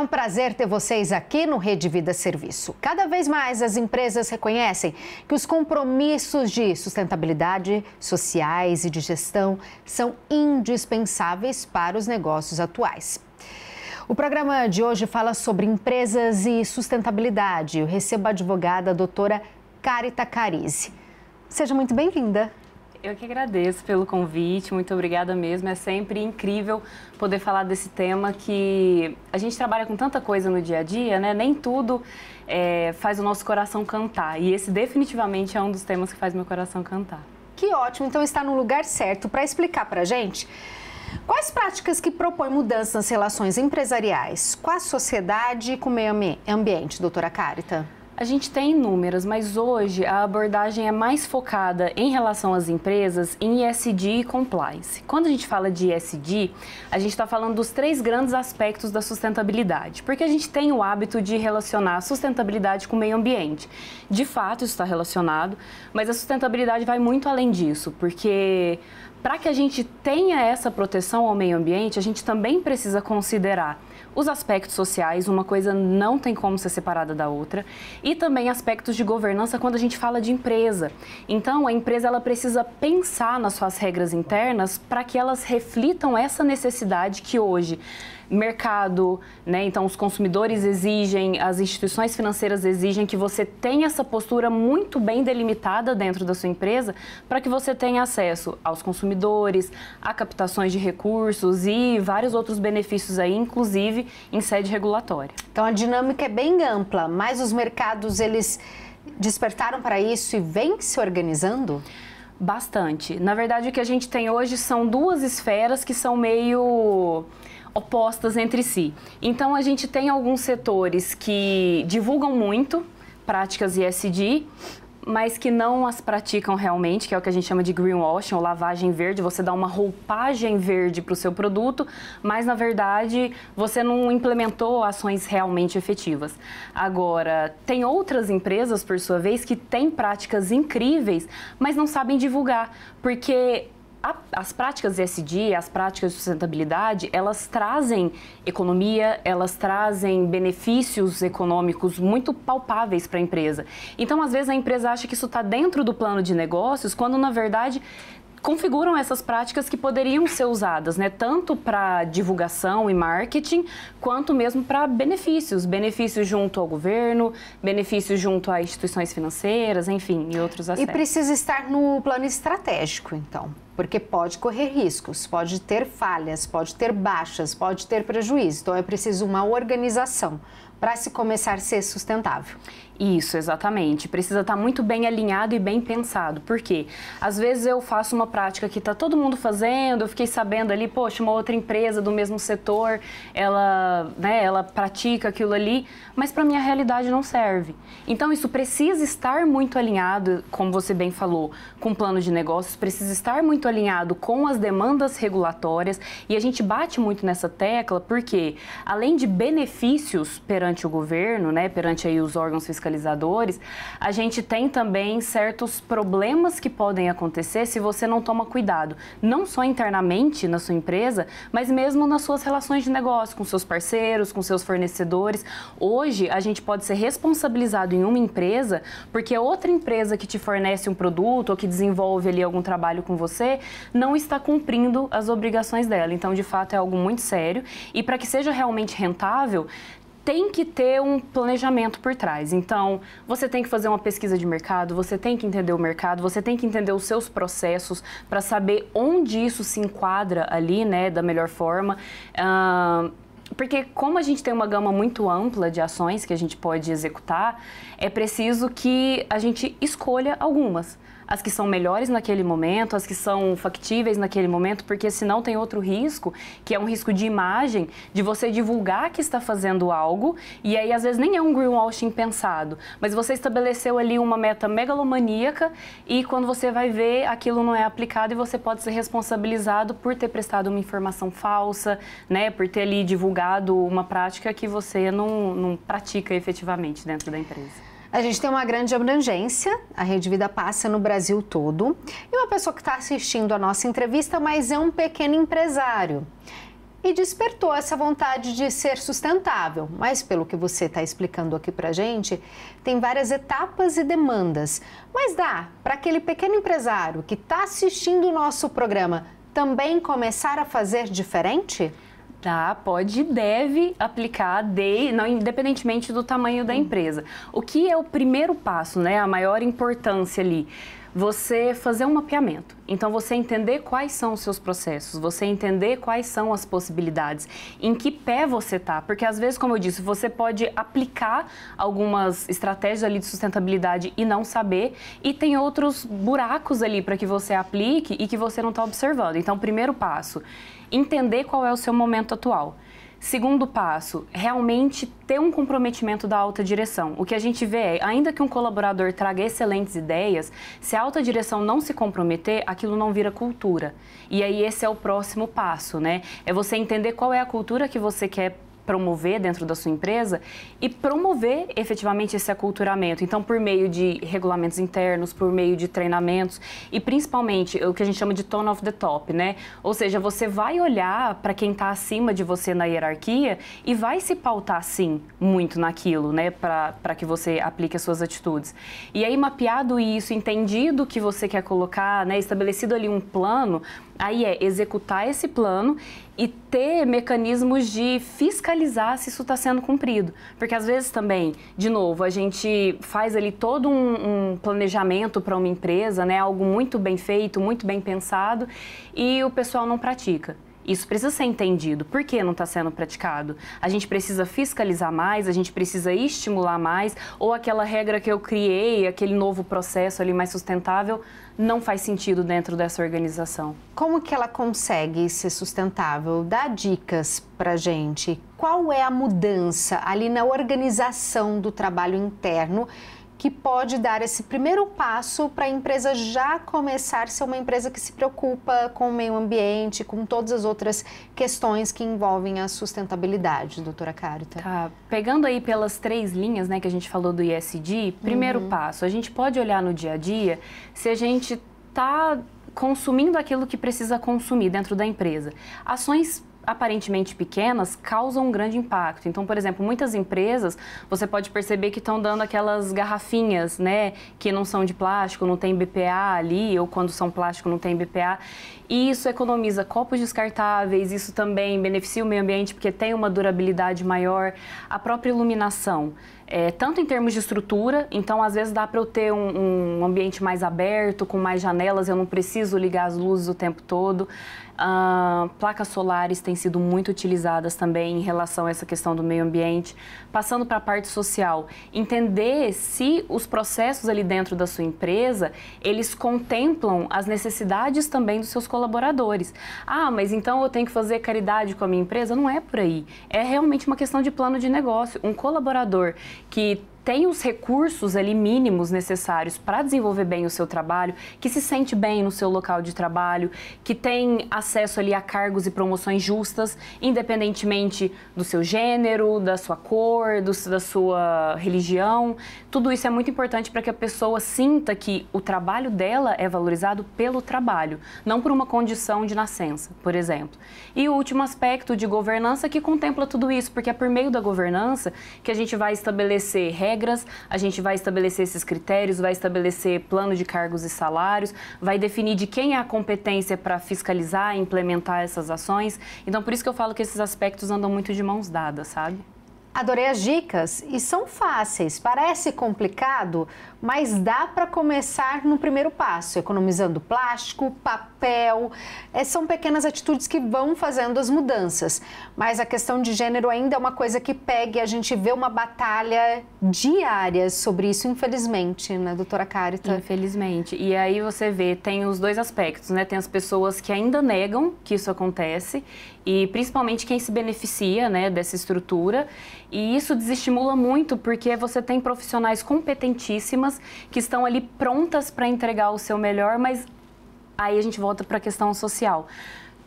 um prazer ter vocês aqui no Rede Vida Serviço. Cada vez mais as empresas reconhecem que os compromissos de sustentabilidade, sociais e de gestão são indispensáveis para os negócios atuais. O programa de hoje fala sobre empresas e sustentabilidade. Eu recebo a advogada a doutora Carita Carisi. Seja muito bem-vinda. Eu que agradeço pelo convite, muito obrigada mesmo. É sempre incrível poder falar desse tema que a gente trabalha com tanta coisa no dia a dia, né? Nem tudo faz o nosso coração cantar. E esse definitivamente é um dos temas que faz meu coração cantar. Que ótimo, então está no lugar certo para explicar para a gente quais práticas que propõem mudanças nas relações empresariais com a sociedade e com o meio ambiente, doutora Carita. A gente tem inúmeras, mas hoje a abordagem é mais focada em relação às empresas em ESG e Compliance. Quando a gente fala de ESG, a gente está falando dos 3 grandes aspectos da sustentabilidade, porque a gente tem o hábito de relacionar a sustentabilidade com o meio ambiente. De fato, isso está relacionado, mas a sustentabilidade vai muito além disso, porque para que a gente tenha essa proteção ao meio ambiente, a gente também precisa considerar os aspectos sociais, uma coisa não tem como ser separada da outra, e também aspectos de governança quando a gente fala de empresa. Então, a empresa ela precisa pensar nas suas regras internas para que elas reflitam essa necessidade que hoje mercado, né? Então os consumidores exigem, as instituições financeiras exigem que você tenha essa postura muito bem delimitada dentro da sua empresa para que você tenha acesso aos consumidores, a captações de recursos e vários outros benefícios aí, inclusive em sede regulatória. Então a dinâmica é bem ampla, mas os mercados eles despertaram para isso e vêm se organizando? Bastante. Na verdade, o que a gente tem hoje são 2 esferas que são meio opostas entre si. Então, a gente tem alguns setores que divulgam muito práticas ESG, mas que não as praticam realmente, que é o que a gente chama de greenwashing, ou lavagem verde. Você dá uma roupagem verde para o seu produto, mas, na verdade, você não implementou ações realmente efetivas. Agora, tem outras empresas, por sua vez, que têm práticas incríveis, mas não sabem divulgar, porque as práticas ESG, as práticas de sustentabilidade, elas trazem economia, elas trazem benefícios econômicos muito palpáveis para a empresa. Então, às vezes, a empresa acha que isso está dentro do plano de negócios, quando, na verdade, configuram essas práticas que poderiam ser usadas, né? Tanto para divulgação e marketing, quanto mesmo para benefícios. Benefícios junto ao governo, benefícios junto a instituições financeiras, enfim, e outros aspectos. E precisa estar no plano estratégico, então, porque pode correr riscos, pode ter falhas, pode ter baixas, pode ter prejuízo. Então, é preciso uma organização para se começar a ser sustentável. Isso, exatamente. Precisa estar muito bem alinhado e bem pensado. Por quê? Às vezes eu faço uma prática que está todo mundo fazendo, eu fiquei sabendo ali, poxa, uma outra empresa do mesmo setor, ela pratica aquilo ali, mas para minha realidade não serve. Então isso precisa estar muito alinhado, como você bem falou, com o plano de negócios, precisa estar muito alinhado com as demandas regulatórias, e a gente bate muito nessa tecla porque, além de benefícios perante o governo, né, perante aí os órgãos fiscalizadores, a gente tem também certos problemas que podem acontecer se você não toma cuidado, não só internamente na sua empresa, mas mesmo nas suas relações de negócio, com seus parceiros, com seus fornecedores. Hoje, a gente pode ser responsabilizado em uma empresa porque outra empresa que te fornece um produto ou que desenvolve ali algum trabalho com você não está cumprindo as obrigações dela. Então, de fato, é algo muito sério, e para que seja realmente rentável, tem que ter um planejamento por trás. Então, você tem que fazer uma pesquisa de mercado, você tem que entender o mercado, você tem que entender os seus processos para saber onde isso se enquadra ali, né, da melhor forma. Porque como a gente tem uma gama muito ampla de ações que a gente pode executar, é preciso que a gente escolha algumas. As que são melhores naquele momento, as que são factíveis naquele momento, porque senão tem outro risco, que é um risco de imagem, de você divulgar que está fazendo algo, e aí às vezes nem é um greenwashing pensado, mas você estabeleceu ali uma meta megalomaníaca e quando você vai ver, aquilo não é aplicado e você pode ser responsabilizado por ter prestado uma informação falsa, né, por ter ali divulgado uma prática que você não pratica efetivamente dentro da empresa. A gente tem uma grande abrangência, a Rede Vida passa no Brasil todo. E uma pessoa que está assistindo a nossa entrevista, mas é um pequeno empresário. e despertou essa vontade de ser sustentável. Mas, pelo que você está explicando aqui para a gente, tem várias etapas e demandas. Mas dá para aquele pequeno empresário que está assistindo o nosso programa também começar a fazer diferente? Tá, pode e deve aplicar, não, independentemente do tamanho da empresa. O que é o primeiro passo, né? A maior importância ali? Você fazer um mapeamento. Então, você entender quais são os seus processos, você entender quais são as possibilidades, em que pé você está. Porque, às vezes, como eu disse, você pode aplicar algumas estratégias ali de sustentabilidade e não saber, e tem outros buracos ali para que você aplique e que você não está observando. Então, primeiro passo, entender qual é o seu momento atual. Segundo passo, realmente ter um comprometimento da alta direção. O que a gente vê é, ainda que um colaborador traga excelentes ideias, se a alta direção não se comprometer, aquilo não vira cultura. E aí esse é o próximo passo, né? É você entender qual é a cultura que você quer promover dentro da sua empresa e promover efetivamente esse aculturamento. Então, por meio de regulamentos internos, por meio de treinamentos e principalmente o que a gente chama de tone of the top, né? Ou seja, você vai olhar para quem está acima de você na hierarquia e vai se pautar, sim, muito naquilo, né? Para que você aplique as suas atitudes. E aí, mapeado isso, entendido o que você quer colocar, né? Estabelecido ali um plano, aí é executar esse plano e ter mecanismos de fiscalizar se isso está sendo cumprido. Porque às vezes também, de novo, a gente faz ali todo um planejamento para uma empresa, né? Algo muito bem feito, muito bem pensado, e o pessoal não pratica. Isso precisa ser entendido. Por que não está sendo praticado? A gente precisa fiscalizar mais, a gente precisa estimular mais, ou aquela regra que eu criei, aquele novo processo ali mais sustentável, não faz sentido dentro dessa organização. Como que ela consegue ser sustentável? Dá dicas pra gente. Qual é a mudança ali na organização do trabalho interno que pode dar esse primeiro passo para a empresa já começar a ser uma empresa que se preocupa com o meio ambiente, com todas as outras questões que envolvem a sustentabilidade, doutora Carita? Tá, pegando aí pelas 3 linhas, né, que a gente falou do ESG, primeiro passo, a gente pode olhar no dia a dia se a gente está consumindo aquilo que precisa consumir dentro da empresa. Ações aparentemente pequenas causam um grande impacto. Então, por exemplo, muitas empresas, você pode perceber que estão dando aquelas garrafinhas, né, que não são de plástico, não tem BPA ali, ou quando são plástico não tem BPA. E isso economiza copos descartáveis, isso também beneficia o meio ambiente porque tem uma durabilidade maior. A própria iluminação, tanto em termos de estrutura, então às vezes dá para eu ter um ambiente mais aberto, com mais janelas, eu não preciso ligar as luzes o tempo todo. Placas solares têm sido muito utilizadas também em relação a essa questão do meio ambiente. Passando para a parte social, entender se os processos ali dentro da sua empresa, eles contemplam as necessidades também dos seus colaboradores. Mas então eu tenho que fazer caridade com a minha empresa? Não é por aí. É realmente uma questão de plano de negócio. Um colaborador que tem os recursos ali mínimos necessários para desenvolver bem o seu trabalho, que se sente bem no seu local de trabalho, que tem acesso ali a cargos e promoções justas, independentemente do seu gênero, da sua cor, da sua religião. Tudo isso é muito importante para que a pessoa sinta que o trabalho dela é valorizado pelo trabalho, não por uma condição de nascença, por exemplo. E o último aspecto de governança que contempla tudo isso, porque é por meio da governança que a gente vai estabelecer regras, a gente vai estabelecer esses critérios, vai estabelecer plano de cargos e salários, vai definir de quem é a competência para fiscalizar e implementar essas ações. Então, por isso que eu falo que esses aspectos andam muito de mãos dadas, sabe? Adorei as dicas e são fáceis. Parece complicado, mas dá para começar no primeiro passo, economizando plástico, papel. São pequenas atitudes que vão fazendo as mudanças. Mas a questão de gênero ainda é uma coisa que pega e a gente vê uma batalha diária sobre isso, infelizmente, né, doutora Carita? Infelizmente. E aí você vê, tem os dois aspectos, né? Tem as pessoas que ainda negam que isso acontece e principalmente quem se beneficia, né, dessa estrutura. E isso desestimula muito porque você tem profissionais competentíssimas que estão ali prontas para entregar o seu melhor, mas aí a gente volta para a questão social.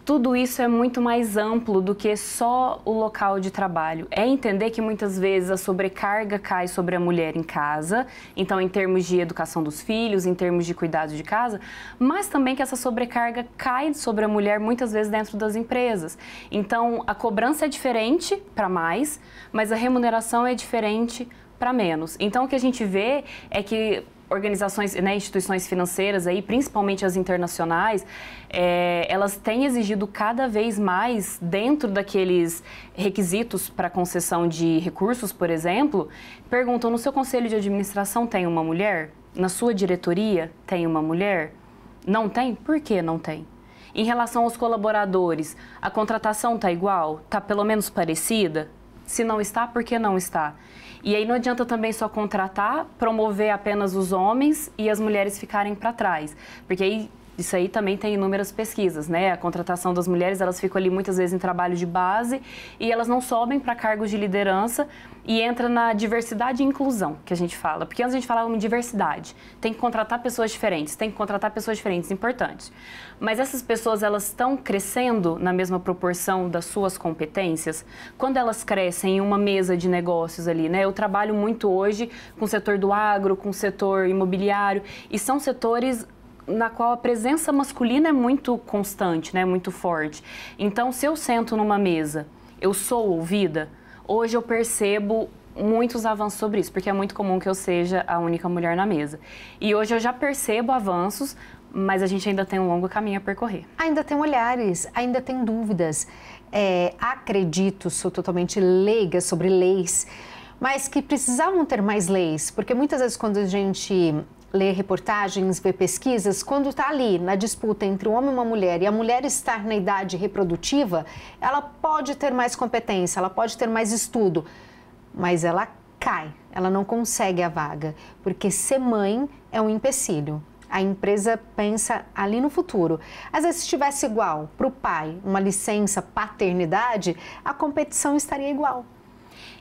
tudo isso é muito mais amplo do que só o local de trabalho. É entender que muitas vezes a sobrecarga cai sobre a mulher em casa, então em termos de educação dos filhos, em termos de cuidado de casa, mas também que essa sobrecarga cai sobre a mulher muitas vezes dentro das empresas. Então a cobrança é diferente para mais, mas a remuneração é diferente para menos. Então o que a gente vê é que organizações, né, instituições financeiras, aí, principalmente as internacionais, elas têm exigido cada vez mais, dentro daqueles requisitos para concessão de recursos, por exemplo, perguntam: no seu conselho de administração tem uma mulher? Na sua diretoria tem uma mulher? Não tem? Por que não tem? Em relação aos colaboradores, a contratação está igual? Está pelo menos parecida? Se não está, por que não está? E aí não adianta também só contratar, promover apenas os homens e as mulheres ficarem para trás, porque aí isso aí também tem inúmeras pesquisas, né? A contratação das mulheres, elas ficam ali muitas vezes em trabalho de base e elas não sobem para cargos de liderança e entra na diversidade e inclusão, que a gente fala. Porque antes a gente falava em diversidade, tem que contratar pessoas diferentes, importantes. Mas essas pessoas, elas estão crescendo na mesma proporção das suas competências? Quando elas crescem em uma mesa de negócios ali, né? Eu trabalho muito hoje com o setor do agro, com o setor imobiliário, e são setores na qual a presença masculina é muito constante, né, muito forte. Então, se eu sento numa mesa, eu sou ouvida, hoje eu percebo muitos avanços sobre isso, porque é muito comum que eu seja a única mulher na mesa. E hoje eu já percebo avanços, mas a gente ainda tem um longo caminho a percorrer. Ainda tem olhares, ainda tem dúvidas. Acredito, sou totalmente leiga sobre leis, mas que precisavam ter mais leis, porque muitas vezes quando a gente lê reportagens, vê pesquisas, quando está ali na disputa entre um homem e uma mulher e a mulher estar na idade reprodutiva, ela pode ter mais competência, ela pode ter mais estudo, mas ela cai, ela não consegue a vaga, porque ser mãe é um empecilho. A empresa pensa ali no futuro. Às vezes, se tivesse igual para o pai uma licença paternidade, a competição estaria igual.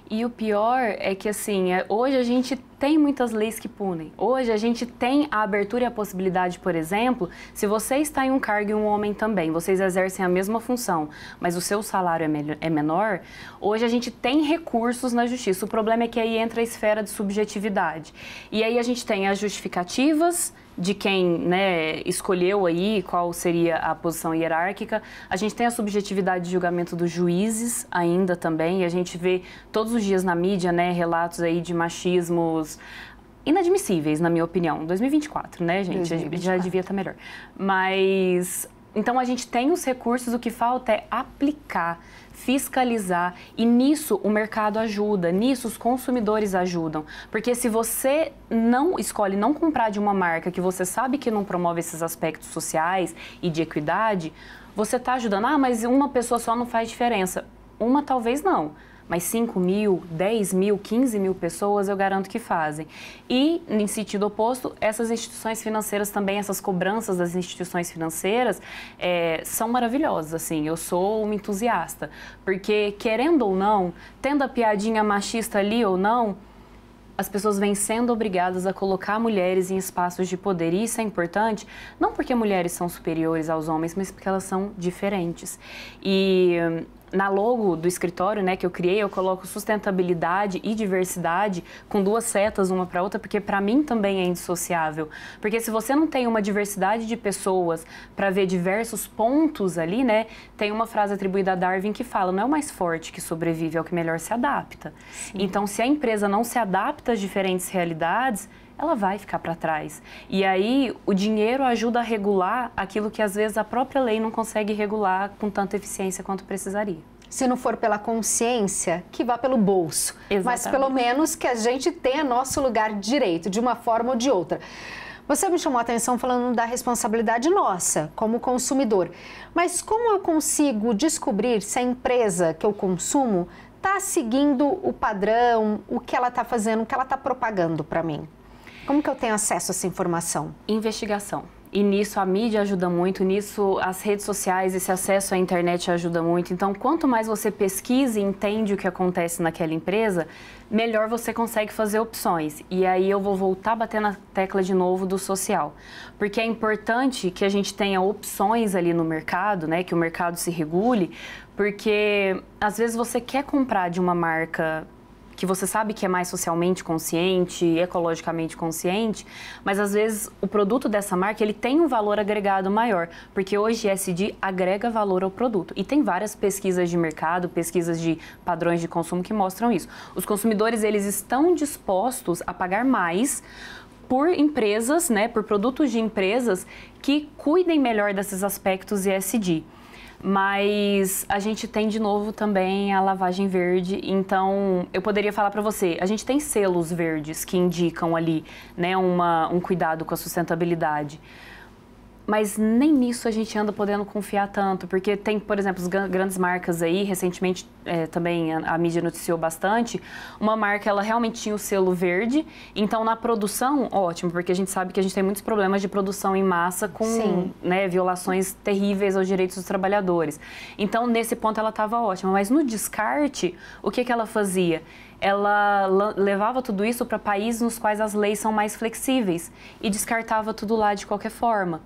E o pior é que, assim, hoje a gente tem muitas leis que punem. Hoje a gente tem a abertura e a possibilidade, por exemplo, se você está em um cargo e um homem também, vocês exercem a mesma função, mas o seu salário é menor, hoje a gente tem recursos na justiça. O problema é que aí entra a esfera de subjetividade. E aí a gente tem as justificativas de quem, né, escolheu aí qual seria a posição hierárquica. A gente tem a subjetividade de julgamento dos juízes ainda também, e a gente vê todos os dias na mídia, né, relatos aí de machismos inadmissíveis, na minha opinião. 2024, né, gente? 2024. Já devia estar melhor. Mas, então a gente tem os recursos, o que falta é aplicar, fiscalizar, e nisso o mercado ajuda, nisso os consumidores ajudam, porque se você não escolhe não comprar de uma marca que você sabe que não promove esses aspectos sociais e de equidade, você está ajudando. Ah, mas uma pessoa só não faz diferença. Uma talvez não, mas 5 mil, 10 mil, 15 mil pessoas eu garanto que fazem. E, em sentido oposto, essas instituições financeiras também, essas cobranças das instituições financeiras são maravilhosas, assim, eu sou uma entusiasta, porque querendo ou não, tendo a piadinha machista ali ou não, as pessoas vêm sendo obrigadas a colocar mulheres em espaços de poder, e isso é importante, não porque mulheres são superiores aos homens, mas porque elas são diferentes. E na logo do escritório, né, que eu criei, eu coloco sustentabilidade e diversidade com duas setas uma para outra, porque para mim também é indissociável. Porque se você não tem uma diversidade de pessoas para ver diversos pontos ali, né, tem uma frase atribuída a Darwin que fala: não é o mais forte que sobrevive, é o que melhor se adapta. Sim. Então, se a empresa não se adapta às diferentes realidades, ela vai ficar para trás. E aí o dinheiro ajuda a regular aquilo que às vezes a própria lei não consegue regular com tanta eficiência quanto precisaria. Se não for pela consciência, que vá pelo bolso. Exatamente. Mas pelo menos que a gente tenha nosso lugar de direito, de uma forma ou de outra. Você me chamou a atenção falando da responsabilidade nossa, como consumidor. Mas como eu consigo descobrir se a empresa que eu consumo está seguindo o padrão, o que ela está fazendo, o que ela está propagando para mim? Como que eu tenho acesso a essa informação? Investigação. E nisso a mídia ajuda muito, nisso as redes sociais, esse acesso à internet ajuda muito. Então, quanto mais você pesquisa e entende o que acontece naquela empresa, melhor você consegue fazer opções. E aí eu vou voltar a bater na tecla de novo do social. Porque é importante que a gente tenha opções ali no mercado, né? Que o mercado se regule, porque às vezes você quer comprar de uma marca que você sabe que é mais socialmente consciente, ecologicamente consciente, mas às vezes o produto dessa marca ele tem um valor agregado maior, porque hoje ESG agrega valor ao produto. E tem várias pesquisas de mercado, pesquisas de padrões de consumo que mostram isso. Os consumidores eles estão dispostos a pagar mais por empresas, né, por produtos de empresas que cuidem melhor desses aspectos ESG. Mas a gente tem de novo também a lavagem verde, então eu poderia falar para você, a gente tem selos verdes que indicam ali, né, um cuidado com a sustentabilidade. Mas nem nisso a gente anda podendo confiar tanto, porque tem, por exemplo, as grandes marcas aí, recentemente também a mídia noticiou bastante, uma marca, ela realmente tinha o selo verde, então na produção, ótimo, porque a gente sabe que a gente tem muitos problemas de produção em massa com, né, violações terríveis aos direitos dos trabalhadores. Então, nesse ponto ela estava ótima, mas no descarte, o que ela fazia? Ela levava tudo isso para países nos quais as leis são mais flexíveis e descartava tudo lá de qualquer forma.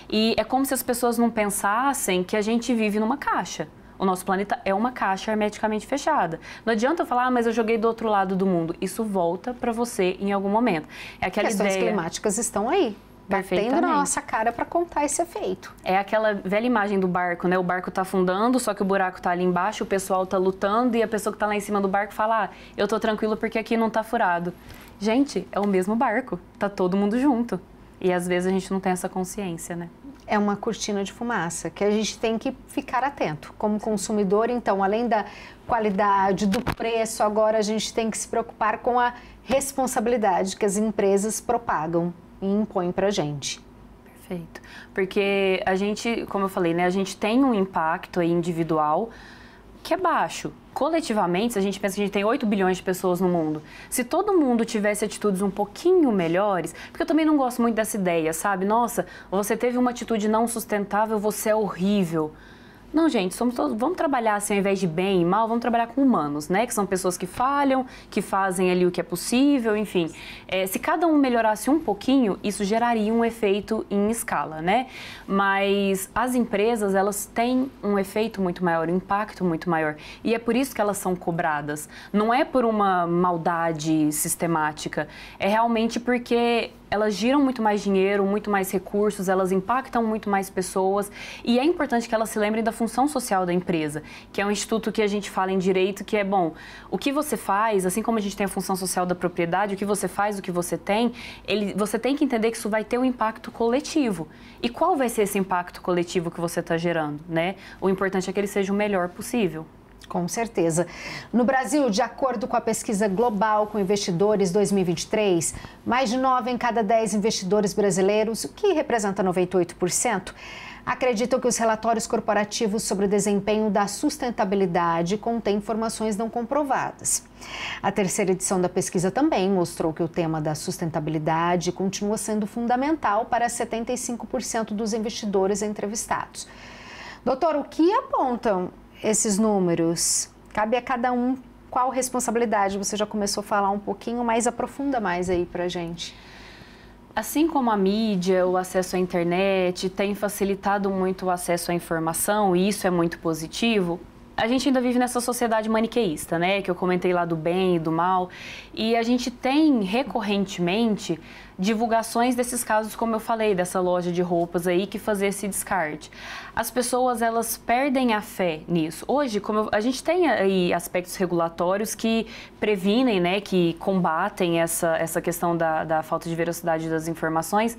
E é como se as pessoas não pensassem que a gente vive numa caixa. O nosso planeta é uma caixa hermeticamente fechada. Não adianta eu falar, mas eu joguei do outro lado do mundo. Isso volta para você em algum momento. É aquela questões ideia... climáticas estão aí. Batendo na nossa cara para contar esse efeito. É aquela velha imagem do barco, né? O barco tá afundando, só que o buraco tá ali embaixo, o pessoal tá lutando e a pessoa que tá lá em cima do barco fala, eu tô tranquilo porque aqui não tá furado. Gente, é o mesmo barco, tá todo mundo junto. E às vezes a gente não tem essa consciência, né? É uma cortina de fumaça que a gente tem que ficar atento. Como consumidor, então, além da qualidade, do preço, agora a gente tem que se preocupar com a responsabilidade que as empresas propagam e impõe pra gente. Perfeito. Porque a gente, como eu falei, né, a gente tem um impacto aí individual que é baixo. Coletivamente, se a gente pensa que a gente tem 8 bilhões de pessoas no mundo, se todo mundo tivesse atitudes um pouquinho melhores, porque eu também não gosto muito dessa ideia, sabe? Nossa, você teve uma atitude não sustentável, você é horrível. Não, gente, somos todos, vamos trabalhar assim, ao invés de bem e mal, vamos trabalhar com humanos, né? Que são pessoas que falham, que fazem ali o que é possível, enfim. Se cada um melhorasse um pouquinho, isso geraria um efeito em escala, né? Mas as empresas, elas têm um efeito muito maior, um impacto muito maior. E é por isso que elas são cobradas. Não é por uma maldade sistemática, é realmente porque elas giram muito mais dinheiro, muito mais recursos, elas impactam muito mais pessoas e é importante que elas se lembrem da função social da empresa, que é um instituto que a gente fala em direito, que é, bom, o que você faz, assim como a gente tem a função social da propriedade, o que você faz, o que você tem, você tem que entender que isso vai ter um impacto coletivo. E qual vai ser esse impacto coletivo que você está gerando, né? O importante é que ele seja o melhor possível. Com certeza. No Brasil, de acordo com a pesquisa global com investidores 2023, mais de 9 em cada 10 investidores brasileiros, o que representa 98%, acreditam que os relatórios corporativos sobre o desempenho da sustentabilidade contêm informações não comprovadas. A terceira edição da pesquisa também mostrou que o tema da sustentabilidade continua sendo fundamental para 75% dos investidores entrevistados. Doutor, o que apontam esses números? Cabe a cada um qual responsabilidade? Você já começou a falar um pouquinho, mas aprofunda mais aí pra gente. Assim como a mídia, o acesso à internet tem facilitado muito o acesso à informação, e isso é muito positivo, a gente ainda vive nessa sociedade maniqueísta, né? Que eu comentei lá do bem e do mal. E a gente tem recorrentemente divulgações desses casos, como eu falei, dessa loja de roupas aí que fazia esse descarte. As pessoas, elas perdem a fé nisso. Hoje, a gente tem aí aspectos regulatórios que previnem, né? Que combatem essa questão da falta de veracidade das informações,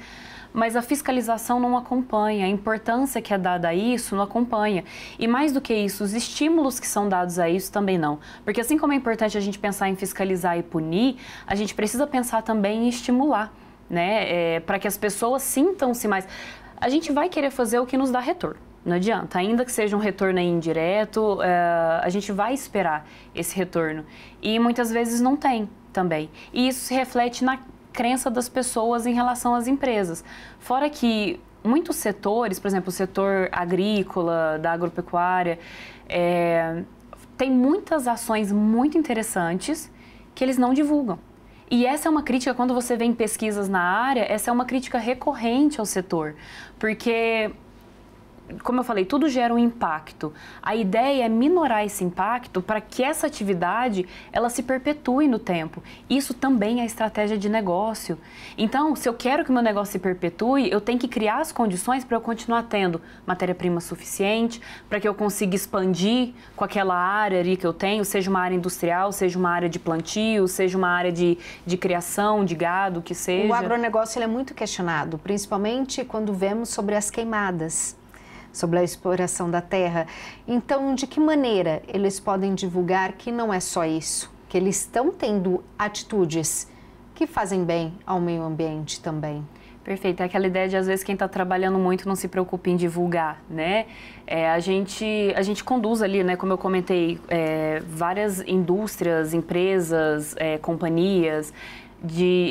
mas a fiscalização não acompanha, a importância que é dada a isso não acompanha. E mais do que isso, os estímulos que são dados a isso também não. Porque assim como é importante a gente pensar em fiscalizar e punir, a gente precisa pensar também em estimular, né? Para que as pessoas sintam-se mais... A gente vai querer fazer o que nos dá retorno. Não adianta, ainda que seja um retorno aí indireto, a gente vai esperar esse retorno. E muitas vezes não tem também. E isso se reflete na crença das pessoas em relação às empresas. Fora que muitos setores, por exemplo, o setor agrícola, da agropecuária, tem muitas ações muito interessantes que eles não divulgam. E essa é uma crítica, quando você vê em pesquisas na área, essa é uma crítica recorrente ao setor, porque, como eu falei, tudo gera um impacto. A ideia é minorar esse impacto para que essa atividade ela se perpetue no tempo. Isso também é estratégia de negócio. Então, se eu quero que o meu negócio se perpetue, eu tenho que criar as condições para eu continuar tendo matéria-prima suficiente, para que eu consiga expandir com aquela área ali que eu tenho, seja uma área industrial, seja uma área de plantio, seja uma área de criação de gado, que seja. O agronegócio ele é muito questionado, principalmente quando vemos sobre as queimadas, sobre a exploração da terra. Então, de que maneira eles podem divulgar que não é só isso, que eles estão tendo atitudes que fazem bem ao meio ambiente também? Perfeito, é aquela ideia de às vezes quem está trabalhando muito não se preocupa em divulgar, né? A gente conduz ali, né, como eu comentei, várias indústrias, empresas, companhias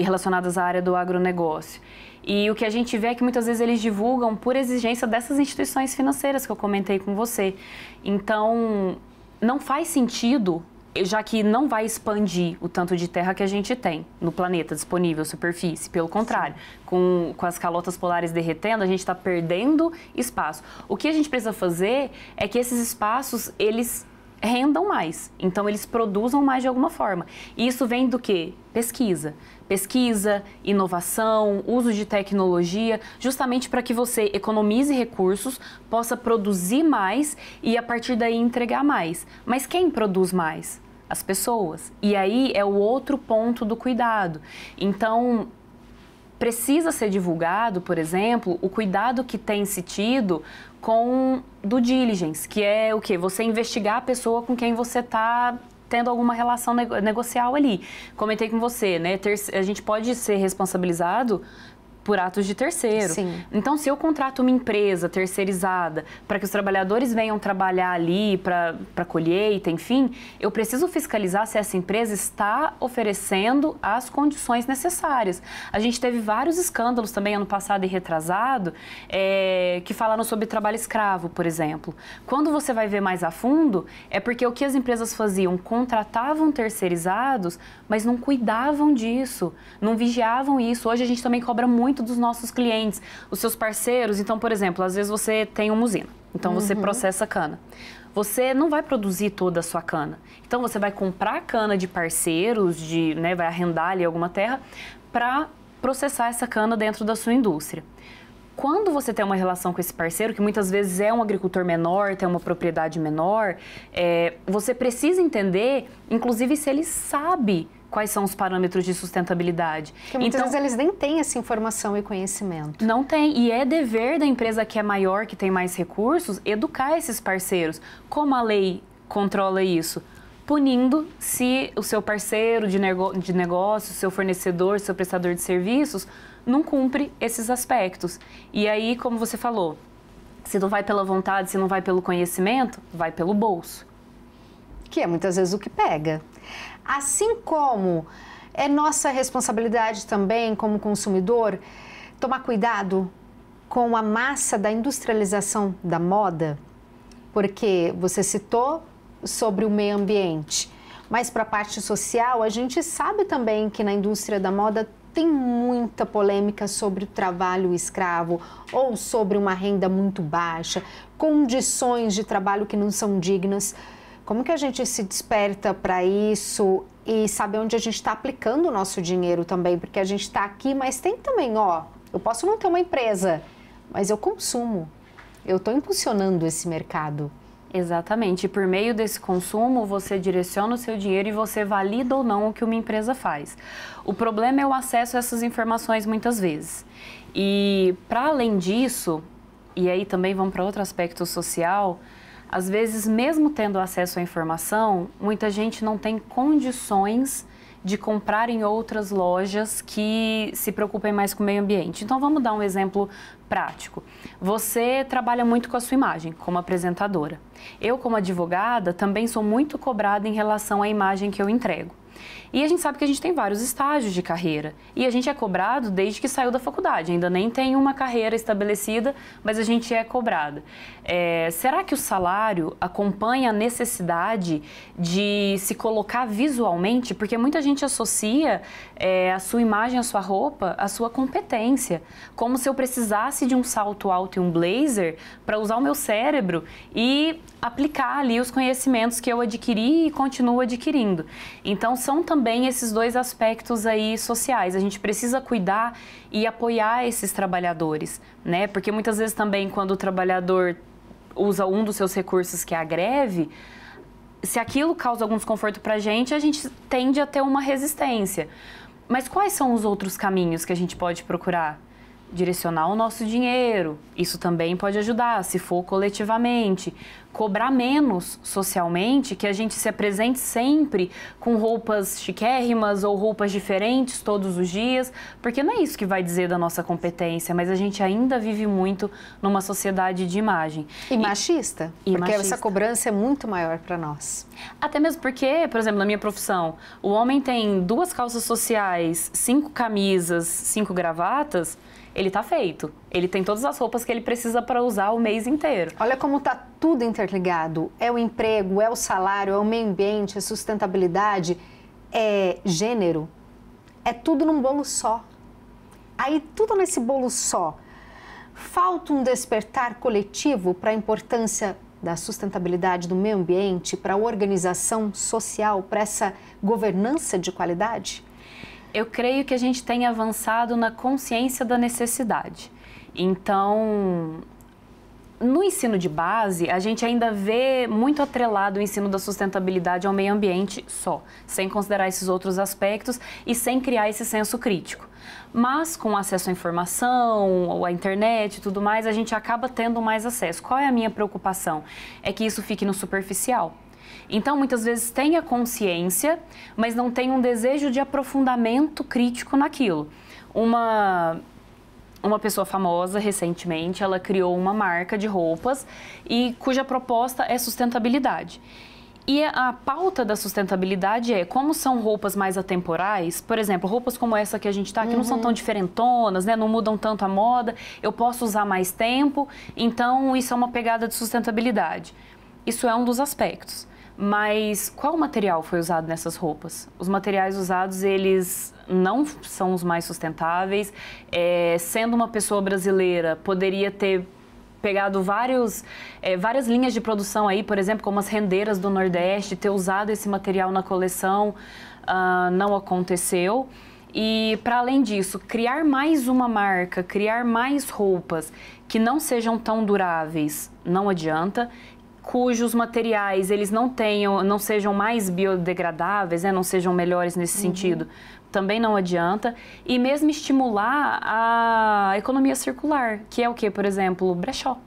relacionadas à área do agronegócio. E o que a gente vê é que muitas vezes eles divulgam por exigência dessas instituições financeiras que eu comentei com você. Então, não faz sentido, já que não vai expandir o tanto de terra que a gente tem no planeta disponível, superfície. Pelo contrário, com as calotas polares derretendo, a gente está perdendo espaço. O que a gente precisa fazer é que esses espaços, eles rendam mais. Então, eles produzam mais de alguma forma. E isso vem do quê? Pesquisa, inovação, uso de tecnologia, justamente para que você economize recursos, possa produzir mais e a partir daí entregar mais. Mas quem produz mais? As pessoas. E aí é o outro ponto do cuidado. Então, precisa ser divulgado, por exemplo, o cuidado que tem se tido com due diligence, que é o quê? Você investigar a pessoa com quem você está tendo alguma relação negocial ali. Comentei com você, né? A gente pode ser responsabilizado por atos de terceiro. Sim. Então, se eu contrato uma empresa terceirizada para que os trabalhadores venham trabalhar ali para colheita, enfim, eu preciso fiscalizar se essa empresa está oferecendo as condições necessárias. A gente teve vários escândalos também ano passado e retrasado que falaram sobre trabalho escravo, por exemplo. Quando você vai ver mais a fundo, é porque o que as empresas faziam? Contratavam terceirizados, mas não cuidavam disso, não vigiavam isso. Hoje a gente também cobra muito dos nossos clientes, os seus parceiros. Então, por exemplo, às vezes você tem uma usina, então você processa cana. Você não vai produzir toda a sua cana. Então, você vai comprar cana de parceiros, vai arrendar ali alguma terra para processar essa cana dentro da sua indústria. Quando você tem uma relação com esse parceiro, que muitas vezes é um agricultor menor, tem uma propriedade menor, você precisa entender, inclusive, se ele sabe quais são os parâmetros de sustentabilidade. Porque muitas vezes eles nem têm essa informação e conhecimento. Não tem, e é dever da empresa que é maior, que tem mais recursos, educar esses parceiros. Como a lei controla isso? Punindo se o seu parceiro de negócio, seu fornecedor, seu prestador de serviços, não cumpre esses aspectos. E aí, como você falou, se não vai pela vontade, se não vai pelo conhecimento, vai pelo bolso. Que é muitas vezes o que pega. Assim como é nossa responsabilidade também, como consumidor, tomar cuidado com a massa da industrialização da moda, porque você citou sobre o meio ambiente, mas para a parte social, a gente sabe também que na indústria da moda tem muita polêmica sobre o trabalho escravo ou sobre uma renda muito baixa, condições de trabalho que não são dignas. Como que a gente se desperta para isso e saber onde a gente está aplicando o nosso dinheiro também? Porque a gente está aqui, mas tem também, eu posso não ter uma empresa, mas eu consumo, eu estou impulsionando esse mercado. Exatamente, e por meio desse consumo você direciona o seu dinheiro e você valida ou não o que uma empresa faz. O problema é o acesso a essas informações muitas vezes. E para além disso, e aí também vamos para outro aspecto social, às vezes, mesmo tendo acesso à informação, muita gente não tem condições de comprar em outras lojas que se preocupem mais com o meio ambiente. Então, vamos dar um exemplo prático. Você trabalha muito com a sua imagem, como apresentadora. Eu, como advogada, também sou muito cobrada em relação à imagem que eu entrego. E a gente sabe que a gente tem vários estágios de carreira. E a gente é cobrado desde que saiu da faculdade. Ainda nem tem uma carreira estabelecida, mas a gente é cobrada. Será que o salário acompanha a necessidade de se colocar visualmente? Porque muita gente associa a sua imagem, a sua roupa, a sua competência. Como se eu precisasse de um salto alto e um blazer para usar o meu cérebro e aplicar ali os conhecimentos que eu adquiri e continuo adquirindo. Então, são também esses dois aspectos aí sociais. A gente precisa cuidar e apoiar esses trabalhadores, né? Porque muitas vezes também quando o trabalhador usa um dos seus recursos, que é a greve, se aquilo causa algum desconforto para a gente tende a ter uma resistência. Mas quais são os outros caminhos que a gente pode procurar? Direcionar o nosso dinheiro, isso também pode ajudar, se for coletivamente. Cobrar menos socialmente, que a gente se apresente sempre com roupas chiquérrimas ou roupas diferentes todos os dias, porque não é isso que vai dizer da nossa competência, mas a gente ainda vive muito numa sociedade de imagem. E machista, porque machista. Essa cobrança é muito maior para nós. Até mesmo porque, por exemplo, na minha profissão, o homem tem 2 calças sociais, 5 camisas, 5 gravatas, ele tá feito. Ele tem todas as roupas que ele precisa para usar o mês inteiro. Olha como tá tudo interligado. É o emprego, é o salário, é o meio ambiente, é sustentabilidade, é gênero. É tudo num bolo só. Aí tudo nesse bolo só. Falta um despertar coletivo para a importância da sustentabilidade do meio ambiente, para a organização social, para essa governança de qualidade? Eu creio que a gente tem avançado na consciência da necessidade. Então, no ensino de base, a gente ainda vê muito atrelado o ensino da sustentabilidade ao meio ambiente só, sem considerar esses outros aspectos e sem criar esse senso crítico. Mas com acesso à informação, à internet e tudo mais, a gente acaba tendo mais acesso. Qual é a minha preocupação? É que isso fique no superficial. Então, muitas vezes tem a consciência, mas não tem um desejo de aprofundamento crítico naquilo. Uma pessoa famosa, recentemente, ela criou uma marca de roupas e cuja proposta é sustentabilidade. E a pauta da sustentabilidade é como são roupas mais atemporais, por exemplo, roupas como essa que a gente tá, que não são tão diferentonas, né, não mudam tanto a moda, eu posso usar mais tempo, então isso é uma pegada de sustentabilidade. Isso é um dos aspectos. Mas qual material foi usado nessas roupas? Os materiais usados, eles não são os mais sustentáveis. Sendo uma pessoa brasileira, poderia ter pegado várias linhas de produção aí, por exemplo, como as rendeiras do Nordeste, ter usado esse material na coleção, não aconteceu. E, para além disso, criar mais uma marca, criar mais roupas que não sejam tão duráveis, não adianta, cujos materiais eles não sejam mais biodegradáveis, né, não sejam melhores nesse sentido, também não adianta. E mesmo estimular a economia circular, que é o que, por exemplo, brechó.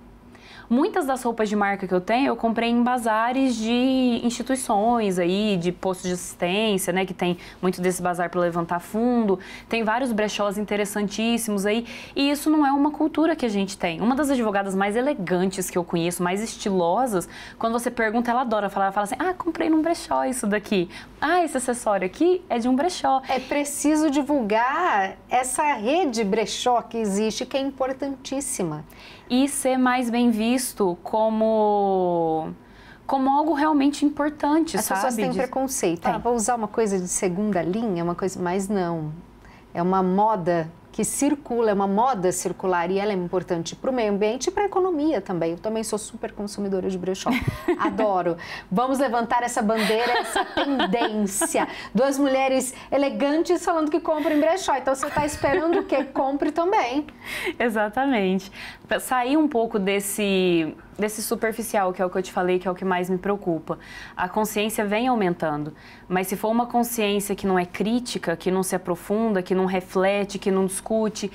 Muitas das roupas de marca que eu tenho, eu comprei em bazares de instituições aí, de postos de assistência, né, que tem muito desse bazar para levantar fundo, tem vários brechós interessantíssimos aí, e isso não é uma cultura que a gente tem. Uma das advogadas mais elegantes que eu conheço, mais estilosas, quando você pergunta, ela adora falar, ela fala assim, comprei num brechó isso daqui, esse acessório aqui é de um brechó. É preciso divulgar essa rede brechó que existe, que é importantíssima. E ser mais bem visto como algo realmente importante, sabe? As pessoas têm preconceito. Vou usar uma coisa de segunda linha, mas não. É uma moda que circula, é uma moda circular e ela é importante para o meio ambiente e para a economia também. Eu também sou super consumidora de brechó. Adoro. Vamos levantar essa bandeira, essa tendência. 2 mulheres elegantes falando que compram em brechó. Então você está esperando o quê? Compre também. Exatamente. Sair um pouco desse superficial, que é o que eu te falei, que é o que mais me preocupa. A consciência vem aumentando, mas se for uma consciência que não é crítica, que não se aprofunda, que não reflete, que não discute,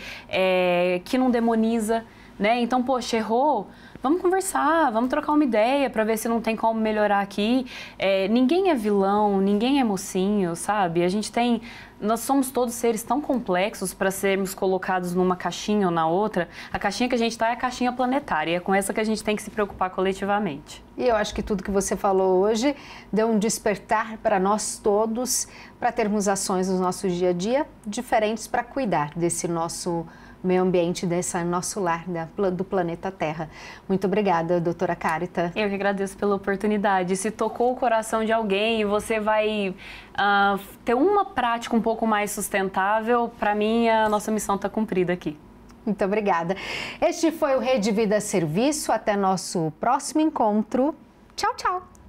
que não demoniza, né? Então, poxa, errou, vamos conversar, vamos trocar uma ideia para ver se não tem como melhorar aqui. Ninguém é vilão, ninguém é mocinho, sabe? Nós somos todos seres tão complexos para sermos colocados numa caixinha ou na outra. A caixinha que a gente está é a caixinha planetária, é com essa que a gente tem que se preocupar coletivamente. E eu acho que tudo que você falou hoje deu um despertar para nós todos, para termos ações no nosso dia a dia diferentes para cuidar desse nosso meio ambiente, desse nosso lar do planeta Terra. Muito obrigada, doutora Carita. Eu que agradeço pela oportunidade. Se tocou o coração de alguém e você vai ter uma prática um pouco mais sustentável, para mim a nossa missão está cumprida aqui. Muito obrigada. Este foi o Rede Vida Serviço. Até nosso próximo encontro. Tchau, tchau.